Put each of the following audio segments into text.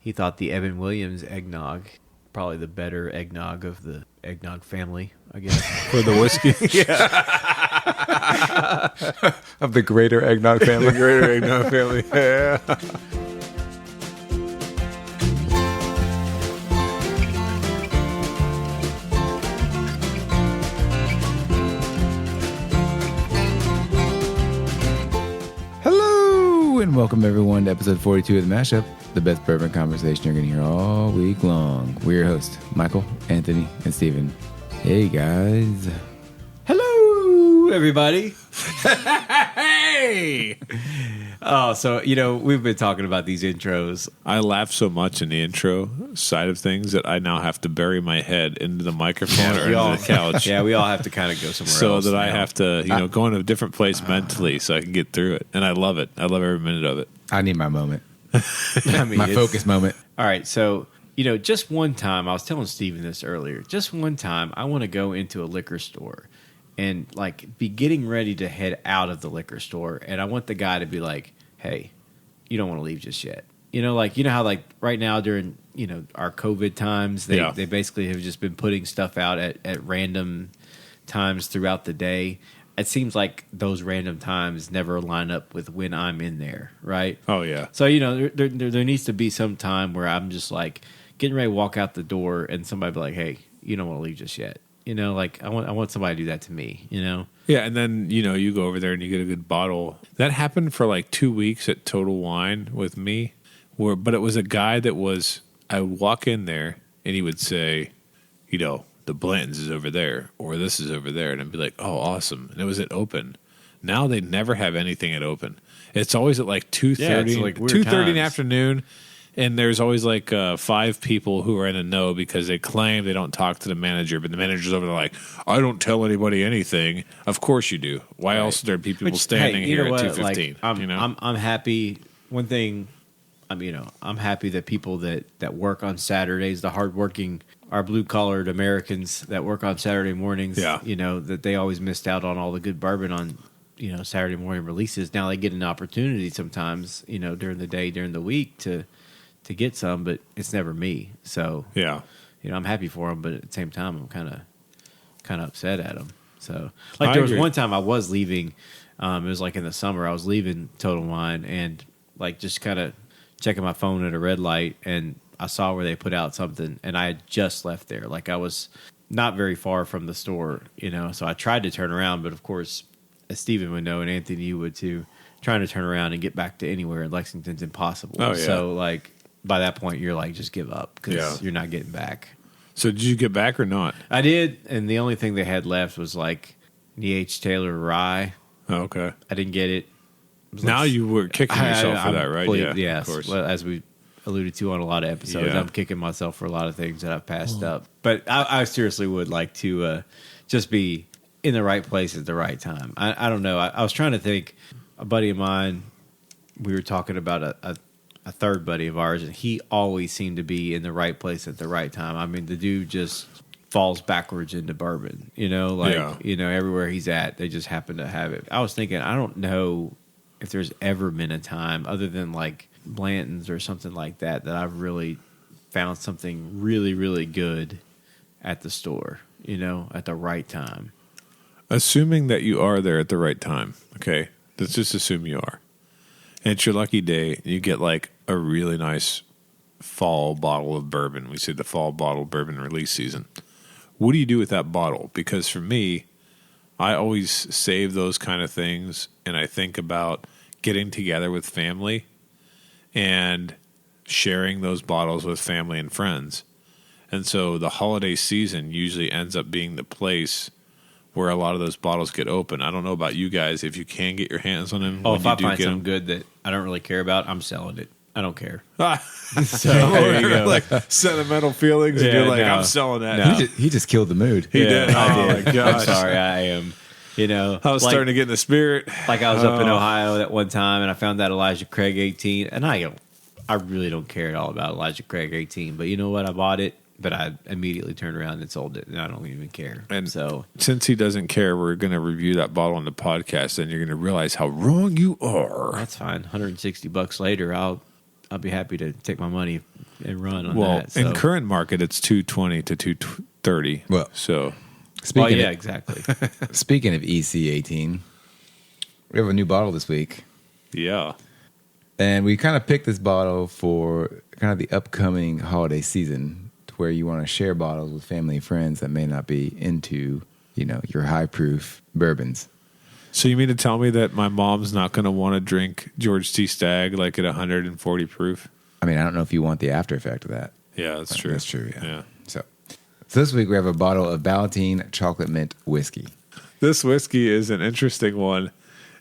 he thought the Evan Williams eggnog, probably the better eggnog of the eggnog family, I guess. For the whiskey? Of the greater eggnog family. The greater eggnog family. Yeah. Hello, and welcome everyone to episode 42 of The Mashup, the best bourbon conversation you're going to hear all week long. We're your hosts, Michael, Anthony, and Steven. Hey, guys. Hello, everybody. Hey! Oh, so, we've been talking about these intros. I laugh so much in the intro side of things that I now have to bury my head into the microphone or into the couch. Yeah, we all have to kind of go somewhere else. So that I have to, go in a different place mentally so I can get through it. And I love it. I love every minute of it. I need my moment. I mean, My focus moment. All right, so, just one time, I was telling Steven this earlier, just one time I want to go into a liquor store and, be getting ready to head out of the liquor store, and I want the guy to be like, hey, you don't want to leave just yet. How, right now during, our COVID times, they basically have just been putting stuff out at random times throughout the day. It seems like those random times never line up with when I'm in there, right? Oh, yeah. So, there needs to be some time where I'm just, getting ready to walk out the door and somebody be like, hey, you don't want to leave just yet. I want somebody to do that to me, Yeah, and then, you go over there and you get a good bottle. That happened for 2 weeks at Total Wine with me. But it was a guy I would walk in there and he would say, the Blanton's is over there or this is over there. And I'd be like, oh, awesome. And it was at open. Now they never have anything at open. It's always at 2:30, yeah, 2:30 in the afternoon. And there's always 5 people who are in a no because they claim they don't talk to the manager, but the manager's over there I don't tell anybody anything. Of course you do. Why else are there people standing here at 2:15? I'm happy. One thing, I'm happy that people that work on Saturdays, the hardworking, our blue-collared Americans that work on Saturday mornings, that they always missed out on all the good bourbon on, Saturday morning releases. Now they get an opportunity sometimes, during the day, during the week to get some, but it's never me. So, I'm happy for them, but at the same time, I'm kind of upset at them. So, there was one time I was leaving, it was in the summer, I was leaving Total Wine and just kind of checking my phone at a red light, and I saw where they put out something, and I had just left there. I was not very far from the store, so I tried to turn around, but of course, as Steven would know, and Anthony, you would too, trying to turn around and get back to anywhere in Lexington's impossible. Oh, yeah. So, by that point, you're just give up because you're not getting back. So did you get back or not? I did, and the only thing they had left was E.H. Taylor rye. Oh, okay. I didn't get it. Now you were kicking yourself for that, right? Yes, of course. Well, as we alluded to on a lot of episodes, I'm kicking myself for a lot of things that I've passed up. But I seriously would like to just be in the right place at the right time. I don't know. I was trying to think. A buddy of mine, we were talking about a third buddy of ours, and he always seemed to be in the right place at the right time. I mean, the dude just falls backwards into bourbon, everywhere he's at, they just happen to have it. I was thinking, I don't know if there's ever been a time other than Blanton's or something like that I've really found something really, really good at the store, at the right time. Assuming that you are there at the right time, okay? Let's just assume you are. And it's your lucky day, and you get a really nice fall bottle of bourbon. We say the fall bottle bourbon release season. What do you do with that bottle? Because for me, I always save those kind of things, and I think about getting together with family and sharing those bottles with family and friends. And so the holiday season usually ends up being the place where a lot of those bottles get open. I don't know about you guys, if you can get your hands on them. Oh, if I find something good that I don't really care about, I'm selling it. I don't care. So there you go. Sentimental feelings, and you're I'm selling that. No. He just killed the mood. He did. Oh, my gosh. I'm sorry, I am. I was starting to get in the spirit. I was up in Ohio at one time, and I found that Elijah Craig 18, and I really don't care at all about Elijah Craig 18, but you know what? I bought it, but I immediately turned around and sold it, and I don't even care. And so, since he doesn't care, we're going to review that bottle on the podcast, and you're going to realize how wrong you are. That's fine. $160 later, I'll be happy to take my money and run on Well, that. So. in current market, it's $220 to $230. Well, so exactly. Speaking of EC18, we have a new bottle this week. yeah. And we kind of picked this bottle for kind of the upcoming holiday season, to where you want to share bottles with family and friends that may not be into, your high proof bourbons. So you mean to tell me that my mom's not going to want to drink George T. Stagg like at 140 proof? I mean, I don't know if you want the after effect of that. Yeah, that's true. That's true, yeah. Yeah. So this week we have a bottle of Ballotin Chocolate Mint Whiskey. This whiskey is an interesting one.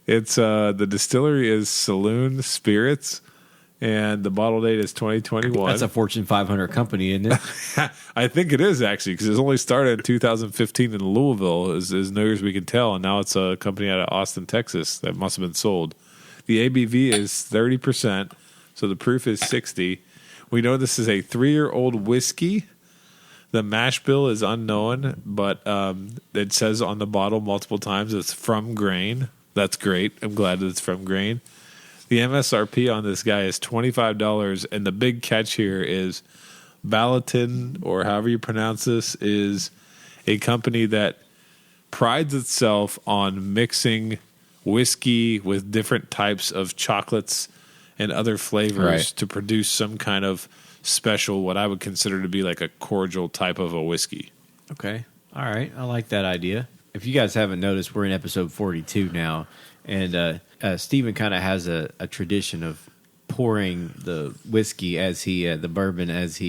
It's the distillery is Saloon Spirits, and the bottle date is 2021. That's a Fortune 500 company, isn't it? I think it is, actually, because it only started in 2015 in Louisville, as near as we can tell, and now it's a company out of Austin, Texas, that must have been sold. The ABV is 30%, so the proof is 60. We know this is a 3-year-old whiskey. The mash bill is unknown, but it says on the bottle multiple times it's from grain. That's great. I'm glad that it's from grain. The MSRP on this guy is $25, and the big catch here is Ballotin, or however you pronounce this, is a company that prides itself on mixing whiskey with different types of chocolates and other flavors to produce some kind of special, what I would consider to be like a cordial type of a whiskey. Okay. All right. I like that idea. If you guys haven't noticed, we're in episode 42 now, and Stephen kind of has a tradition of pouring the whiskey the bourbon as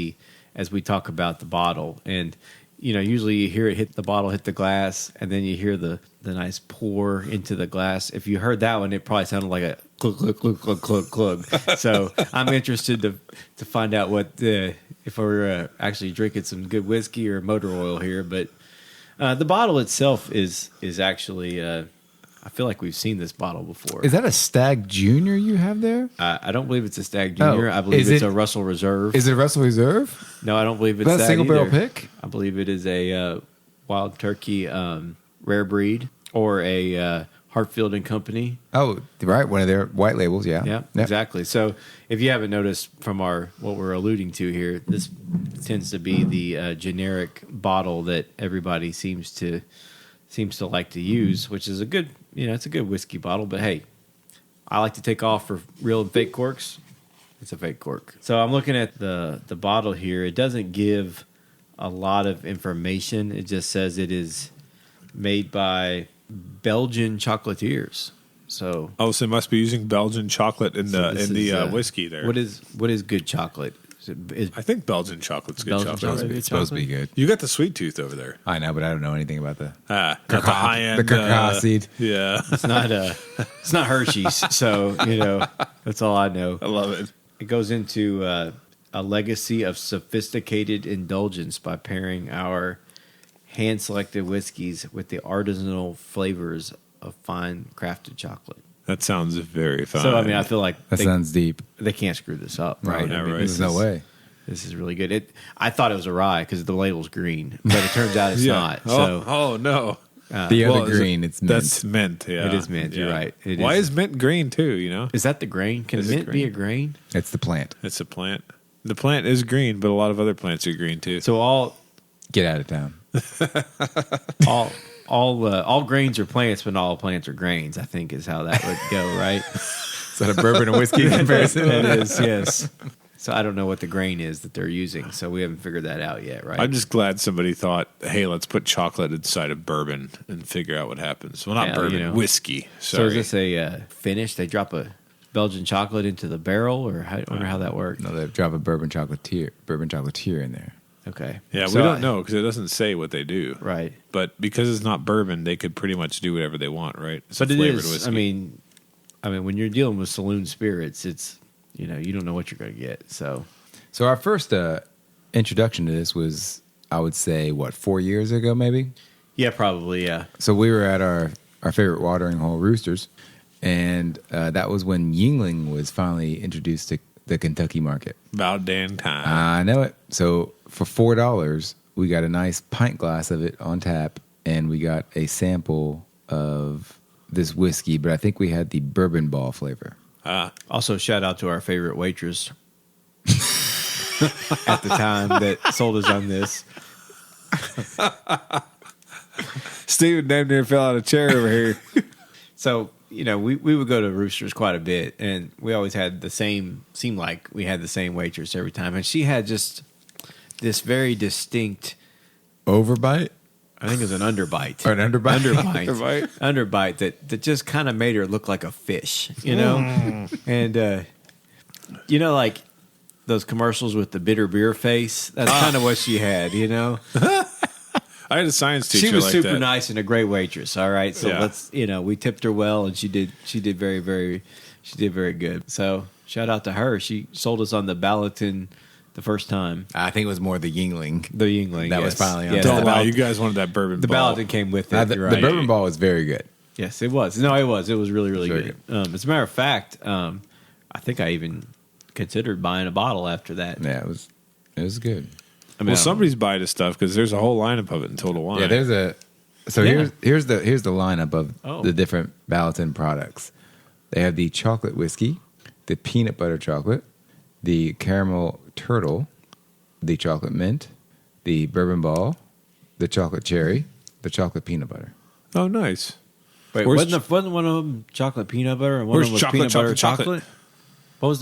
we talk about the bottle. And, usually you hear it hit the bottle, hit the glass, and then you hear the nice pour into the glass. If you heard that one, it probably sounded like a cluck, cluck, cluck, cluck, cluck, cluck. So I'm interested to find out if we're actually drinking some good whiskey or motor oil here. But the bottle itself is actually, I feel like we've seen this bottle before. Is that a Stag Junior you have there? I don't believe it's a Stag Junior. I believe it's a Russell Reserve. Is it Russell Reserve? No, I don't believe it's that a single barrel pick? I believe it is a Wild Turkey rare breed or a Hartfield and Company. Oh, right, one of their white labels. Yeah, yeah, exactly. So if you haven't noticed from what we're alluding to here, this tends to be the generic bottle that everybody seems to like to use, which is a good, it's a good whiskey bottle. But hey, I like to take off for real and fake corks. It's a fake cork. So I'm looking at the bottle here. It doesn't give a lot of information. It just says it is made by Belgian chocolatiers. So they must be using Belgian chocolate in the whiskey there. What is good chocolate? I think Belgian chocolate's good chocolate. It's supposed to be good. You got the sweet tooth over there. I know, but I don't know anything about the not the high end. The cacao seed. Yeah, it's not Hershey's. So that's all I know. I love it. It goes into a legacy of sophisticated indulgence by pairing our hand-selected whiskeys with the artisanal flavors of fine crafted chocolate. That sounds very fine. So, I feel like that sounds deep. They can't screw this up, right? No, right. There's no way. This is really good. I thought it was a rye because the label's green, but it turns out it's not. Oh no. The other green, it's mint. That's mint, yeah. It is mint, you're right. Why is mint green too, Is that the grain? Can mint be a grain? It's the plant. It's a plant. The plant is green, but a lot of other plants are green too. So Get out of town. all grains are plants, but not all plants are grains, I think is how that would go, right? Is that a bourbon and whiskey comparison? It is, yes. So I don't know what the grain is that they're using, so we haven't figured that out yet, right? I'm just glad somebody thought, hey, let's put chocolate inside of bourbon and figure out what happens. Well, not bourbon, whiskey. Sorry. So is this a finish? They drop a Belgian chocolate into the barrel, or I wonder how that works. No, they drop a bourbon chocolatier in there. Okay. Yeah, we don't know because it doesn't say what they do. Right. But because it's not bourbon, they could pretty much do whatever they want, right? But it is, whiskey. I mean, when you're dealing with saloon spirits, it's, you don't know what you're going to get. So our first introduction to this was, I would say, 4 years ago, maybe? Yeah, probably, yeah. So we were at our favorite watering hole, Roosters, and that was when Yuengling was finally introduced to the Kentucky market. About damn time. I know it. So for $4, we got a nice pint glass of it on tap, and we got a sample of this whiskey, but I think we had the bourbon ball flavor. Also, shout out to our favorite waitress. at the time that sold us on this. Steven damn near fell out of a chair over here. So, we would go to Roosters quite a bit, and we always had seemed like we had the same waitress every time. And she had just this very distinct Overbite? I think it was an underbite. Or an underbite. Underbite that just kind of made her look like a fish, And, like those commercials with the bitter beer face? That's kind of what she had, I had a science teacher. She was like super that. nice and a great waitress. All right, so let's we tipped her well, and she did very very good. So shout out to her. She sold us on the Ballotin the first time. I think it was more the Yingling. The Yingling That was finally on. Yes, Don't lie, you guys wanted that bourbon. The ball. Ballotin came with it. The You're right. bourbon ball was very good. Yes, it was. No, it was. It was really really Very good. As a matter of fact, I think I even considered buying a bottle after that. Yeah, it was good. I mean, Somebody's buying this stuff because there's a whole lineup of it in Total Wine. Yeah, here's the lineup of the different Ballotin products. They have the chocolate whiskey, the peanut butter chocolate, the caramel turtle, the chocolate mint, the bourbon ball, the chocolate cherry, the chocolate peanut butter. Oh, nice. Wait, wasn't one of them chocolate peanut butter and one of them was chocolate, peanut butter chocolate? chocolate? What was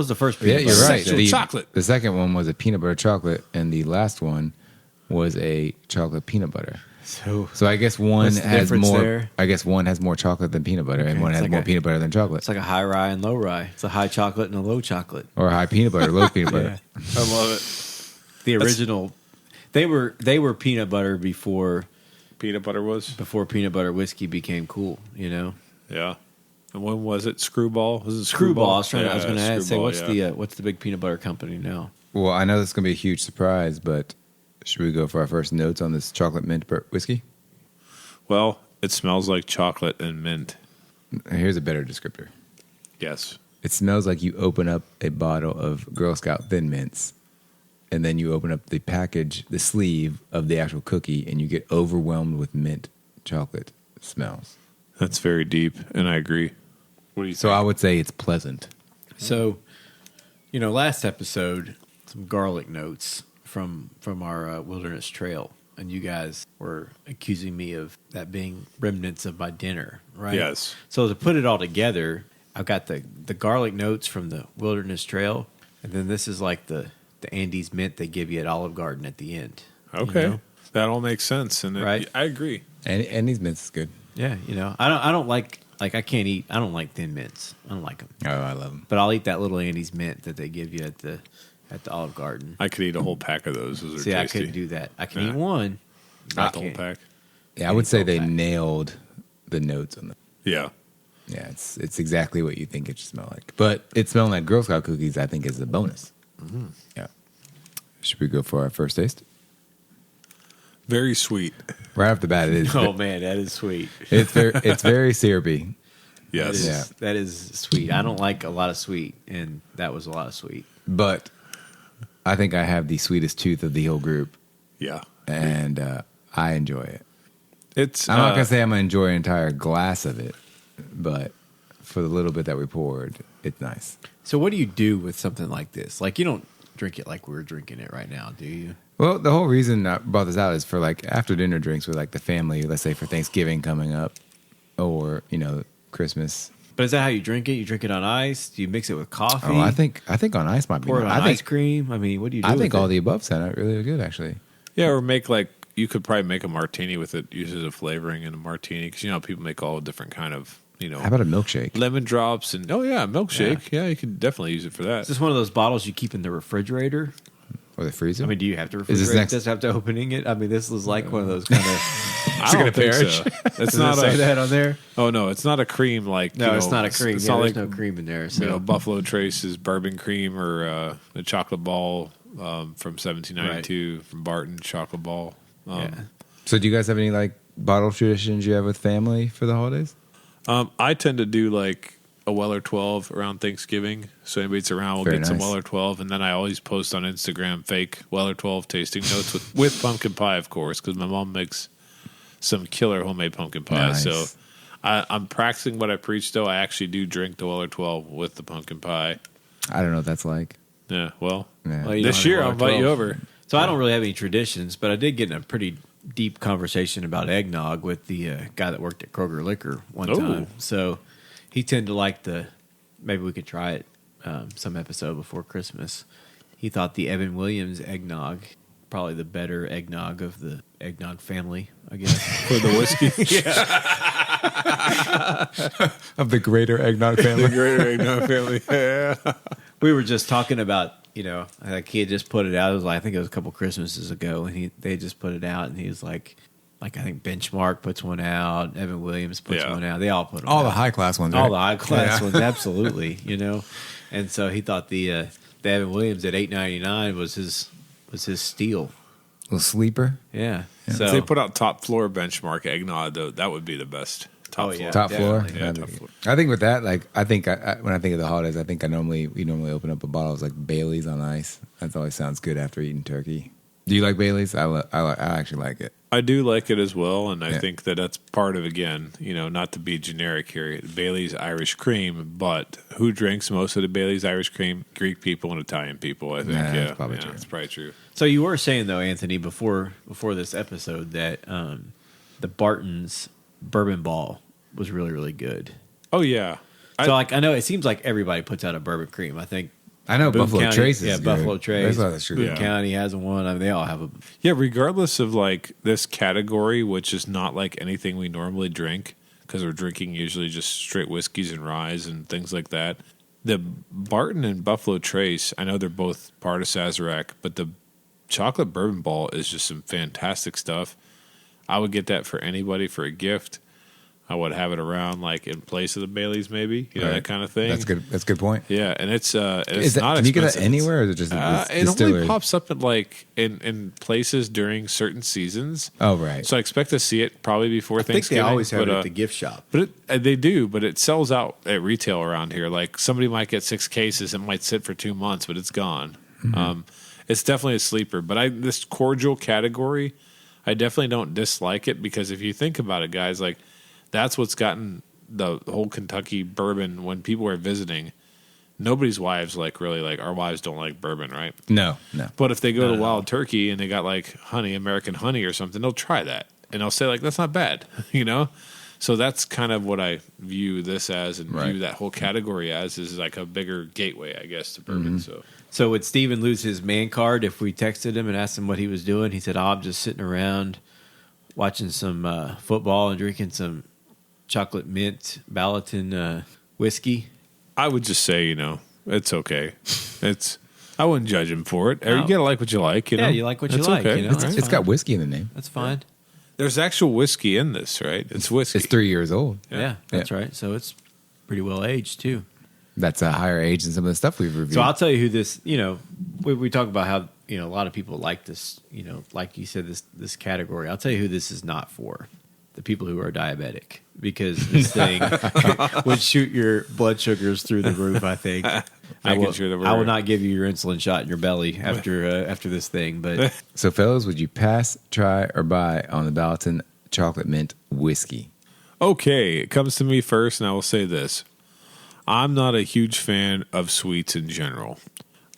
the first Yeah, peanut you're butter? right. Sexual chocolate. The second one was a peanut butter chocolate, and the last one was a chocolate peanut butter. So I guess one What's the has difference more. there? I guess one has more chocolate than peanut butter, and one it's has like more a- peanut butter than chocolate, It's like a high rye and low rye. It's a high chocolate and a low chocolate. or high peanut butter, low peanut butter. I love it. The original, they were peanut butter before Peanut butter was? peanut butter whiskey became cool. Yeah. And when was it? Screwball? Was it Screwball. Screwball? I was going to say Screwball, what's the big peanut butter company now? Well, I know this is going to be a huge surprise, but should we go for our first notes on this chocolate mint whiskey? Well, it smells like chocolate and mint. Here's a better descriptor. Yes. It smells like you open up a bottle of Girl Scout Thin Mints, and then you open up the package, the sleeve of the actual cookie, and you get overwhelmed with mint chocolate smells. That's very deep, and I agree. What do you So think? I would say it's pleasant. So, last episode, some garlic notes from our wilderness trail, and you guys were accusing me of that being remnants of my dinner, right? Yes. So to put it all together, I've got the garlic notes from the wilderness trail, and then this is like the Andes mint they give you at Olive Garden at the end. Okay. That all makes sense, and Right. I agree. And these mints is good. Yeah, I don't like I can't eat. I don't like thin mints. I don't like them. Oh, I love them. But I'll eat that little Andes mint that they give you at the Olive Garden. I could eat a whole pack of those. Those are See, tasty. I couldn't do that. I can Yeah. eat one. Not I the whole can't. pack. Yeah, I would say they Pack. nailed the notes on them. Yeah. Yeah, it's exactly what you think it should smell like. But it smelling like Girl Scout cookies, I think, is a bonus. Mm-hmm. Yeah. Should we go for our first taste? Very sweet. Right off the bat, it is. Oh man, that is sweet. It's very syrupy. Yes. Yeah. That is sweet. I don't like a lot of sweet, and that was a lot of sweet. But I think I have the sweetest tooth of the whole group, Yeah. and I enjoy it. It's. I'm not going to say I'm going to enjoy an entire glass of it, but for the little bit that we poured, it's nice. So, what do you do with something like this? Like, you don't drink it like we're drinking it right now, do you? Well, the whole reason I brought this out is for like after dinner drinks with like the family, let's say for Thanksgiving coming up, or Christmas. But is that how you drink it? You drink it on ice? Do you mix it with coffee? Oh, I think on ice might be. Pour it on I ice think cream. I mean, what do you do? I think with all it? the above sound really good actually. Yeah, or make you could probably make a martini with it, use it as a flavoring in a martini because people make all different kind of How about a milkshake? lemon drops and milkshake. Yeah, you can definitely use it for that. Is this one of those bottles you keep in the refrigerator? Or the freezer? I mean, do you have to Is this refrigerate next- this after opening it? I mean, this was like one of those kind of. I don't think perish? so. It's Does not it say a. that on there? Oh no, it's not a cream like. No, it's not a cream. It's Yeah, not there's like no cream in there. So Buffalo Trace's bourbon cream or the chocolate ball from 1792 from Barton chocolate ball. yeah. So do you guys have any like bottle traditions you have with family for the holidays? I tend to do like a Weller 12 around Thanksgiving. So anybody that's around will Very get some nice. Weller 12. And then I always post on Instagram fake Weller 12 tasting notes with pumpkin pie, of course, because my mom makes some killer homemade pumpkin pie. Nice. So I'm practicing what I preach, though. I actually do drink the Weller 12 with the pumpkin pie. I don't know what that's like. Yeah, well, Yeah. Well, you this don't year have I'll a invite you 12. over. So I don't really have any traditions, but I did get in a pretty deep conversation about eggnog with the guy that worked at Kroger Liquor one Ooh. time. So he tended to like maybe we could try it some episode before Christmas. He thought the Evan Williams eggnog, probably the better eggnog of the eggnog family, I guess. For the whiskey. Of the greater eggnog family. Greater eggnog family. Yeah. We were just talking about, like he had just put it out. It was like, I think it was a couple Christmases ago, and they just put it out, and he was like I think Benchmark puts one out, Evan Williams puts one out. They all put them All out. the high class ones. All right? the high class ones, absolutely. And so he thought the Evan Williams at $8.99 was his steal. Little sleeper. Yeah. If So they put out top floor benchmark eggnog, though, that would be the best. Top floor. Top floor. definitely. Yeah, I top think- floor. I think with that, like, I think when I think of the holidays, I think we normally open up a bottle of like Bailey's on ice. That always sounds good after eating turkey. Do you like Bailey's? I actually like it. I do like it as well, and I Yeah. think that's part of, again, not to be generic here, Bailey's Irish cream, but who drinks most of the Bailey's Irish cream? Greek people and Italian people, I think. Nah, yeah, that's probably true. That's probably true. So you were saying though, Anthony, before this episode that the Barton's Bourbon Ball was really, really good. Oh, yeah. So I know it seems like everybody puts out a bourbon cream. I think I know Boone Buffalo County, Trace is yeah, good. Buffalo Trace. That's true. Boone Yeah. County has one. I mean, they all have a. Yeah, regardless of like this category, which is not like anything we normally drink, because we're drinking usually just straight whiskeys and ryes and things like that. The Barton and Buffalo Trace, I know they're both part of Sazerac, but the chocolate bourbon ball is just some fantastic stuff. I would get that for anybody for a gift. I would have it around like in place of the Baileys, maybe, Right. that kind of thing. That's good. That's a good point. Yeah, and it's not Can you get that expensive. anywhere, or is it just It distillery? only pops up at like in places during certain seasons. Oh, right. So I expect to see it probably before I think they Thanksgiving. always have but, it at the gift shop. But they do, but it sells out at retail around here. Like somebody might get 6 cases, it might sit for 2 months, but it's gone. It's definitely a sleeper. But this cordial category, I definitely don't dislike it, because if you think about it, guys, like that's what's gotten the whole Kentucky bourbon when people are visiting. Nobody's wives really like our wives don't like bourbon, right? No. But if they go to Wild Turkey and they got like honey, American honey or something, they'll try that. And they'll say like, that's not bad, So that's kind of what I view this as, and Right. view that whole category as, is like a bigger gateway, I guess, to bourbon. So would Steven lose his man card if we texted him and asked him what he was doing? He said, I'm just sitting around watching some football and drinking some chocolate mint Ballotin whiskey. I would just say, it's okay. I wouldn't judge him for it. No. You gotta like what you like, Yeah, you like what you It's like, okay. That's It's got whiskey in the name. That's fine. There's actual whiskey in this, right? It's whiskey. It's 3 years old. Yeah, that's right. So it's pretty well aged too. That's a higher age than some of the stuff we've reviewed. So I'll tell you who this, we talk about how, a lot of people like this, like you said, this category. I'll tell you who this is not for. The people who are diabetic, because this thing would shoot your blood sugars through the roof, I think. I will not give you your insulin shot in your belly after this thing. But So, fellas, would you pass, try, or buy on the Ballotin Chocolate Mint Whiskey? Okay, it comes to me first, and I will say this. I'm not a huge fan of sweets in general.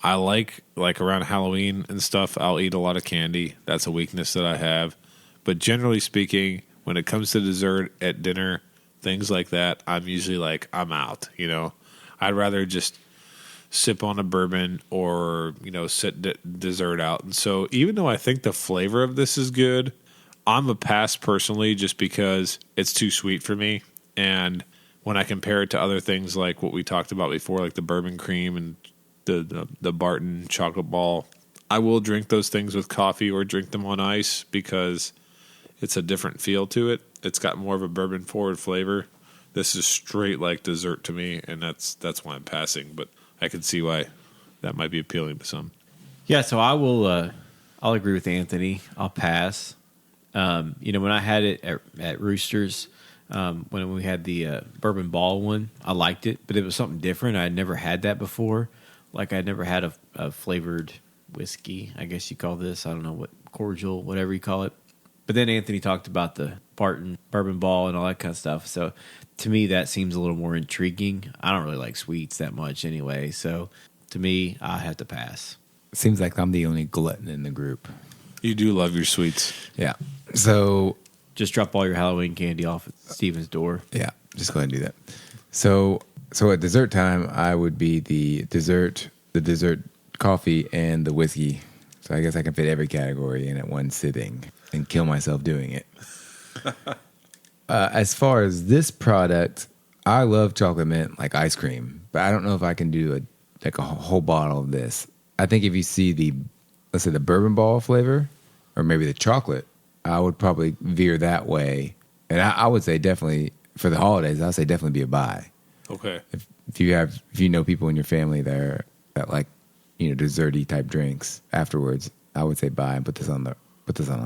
I like around Halloween and stuff, I'll eat a lot of candy. That's a weakness that I have. But generally speaking, when it comes to dessert at dinner, things like that, I'm usually like, I'm out, I'd rather just sip on a bourbon or, sit dessert out. And so even though I think the flavor of this is good, I'm a pass personally, just because it's too sweet for me. And when I compare it to other things like what we talked about before, like the bourbon cream and the Barton chocolate ball, I will drink those things with coffee or drink them on ice, because it's a different feel to it. It's got more of a bourbon forward flavor. This is straight like dessert to me, and that's why I'm passing. But I can see why that might be appealing to some. yeah, so I'll agree with Anthony. I'll pass. When I had it at Roosters, when we had the bourbon ball one, I liked it, but it was something different. I had never had that before. Like I'd never had a flavored whiskey, I guess you call this. I don't know what, cordial, whatever you call it. But then Anthony talked about the Barton bourbon ball and all that kind of stuff. So to me, that seems a little more intriguing. I don't really like sweets that much anyway. So to me, I have to pass. Seems like I'm the only glutton in the group. You do love your sweets. Yeah. So just drop all your Halloween candy off at Steven's door. Yeah, just go ahead and do that. So at dessert time, I would be the dessert coffee, and the whiskey. So I guess I can fit every category in at one sitting and kill myself doing it. As far as this product, I love chocolate mint like ice cream, but I don't know if I can do a whole bottle of this. I think if you see let's say the bourbon ball flavor, or maybe the chocolate, I would probably veer that way. And I would say definitely for the holidays, I'd say definitely be a buy. Okay. If you know people in your family that like, desserty type drinks afterwards, I would say buy and put this on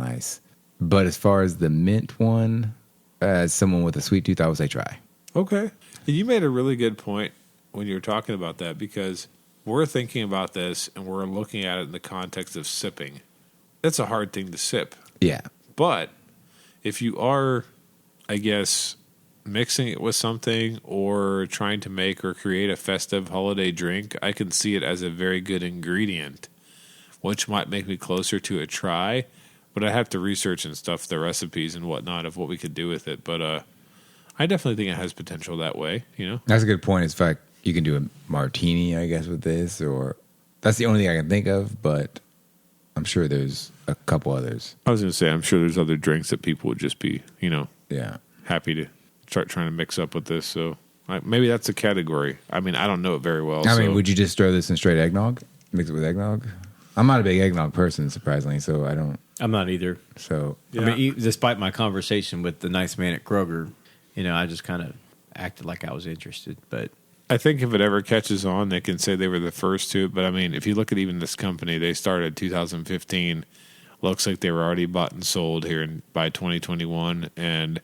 ice. But as far as the mint one, as someone with a sweet tooth, I would say try. Okay. And you made a really good point when you were talking about that, because we're thinking about this and we're looking at it in the context of sipping. That's a hard thing to sip. Yeah. But if you are, I guess, mixing it with something or trying to make or create a festive holiday drink, I can see it as a very good ingredient, which might make me closer to a try. But I have to research and stuff the recipes and whatnot of what we could do with it. But I definitely think it has potential that way. That's a good point. It's like you can do a martini, I guess, with this, or that's the only thing I can think of. But I'm sure there's a couple others. I was going to say, I'm sure there's other drinks that people would just be, happy to start trying to mix up with this. So maybe that's a category. I mean, I don't know it very well. I mean, would you just throw this in straight eggnog? Mix it with eggnog? I'm not a big eggnog person, surprisingly, so I don't. I'm not either. So I mean, despite my conversation with the nice man at Kroger, I just kind of acted like I was interested. But I think if it ever catches on, they can say they were the first to it. But I mean, if you look at even this company, they started 2015. Looks like they were already bought and sold here by 2021, and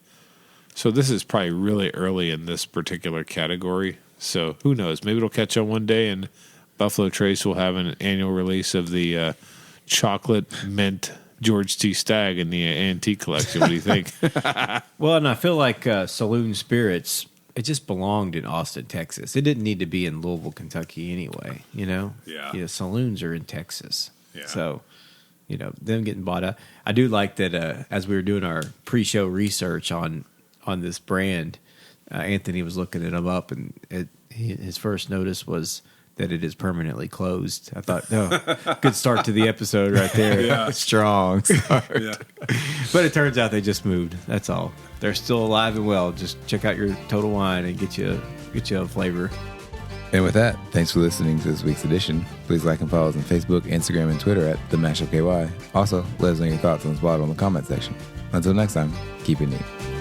so this is probably really early in this particular category. So who knows? Maybe it'll catch on one day, and Buffalo Trace will have an annual release of the chocolate mint George T. Stagg in the antique collection. What do you think? Well, and I feel like Saloon Spirits, it just belonged in Austin, Texas. It didn't need to be in Louisville, Kentucky anyway, Yeah. Saloons are in Texas. Yeah. So, them getting bought up. I do like that as we were doing our pre-show research on this brand, Anthony was looking at them up, and his first notice was that it is permanently closed. I thought, good start to the episode right there. Yeah. Strong start. Yeah. But it turns out they just moved. That's all. They're still alive and well. Just check out your Total Wine and get you a flavor. And with that, thanks for listening to this week's edition. Please like and follow us on Facebook, Instagram, and Twitter at The Mashup KY. Also, let us know your thoughts on this bottle in the comment section. Until next time, keep it neat.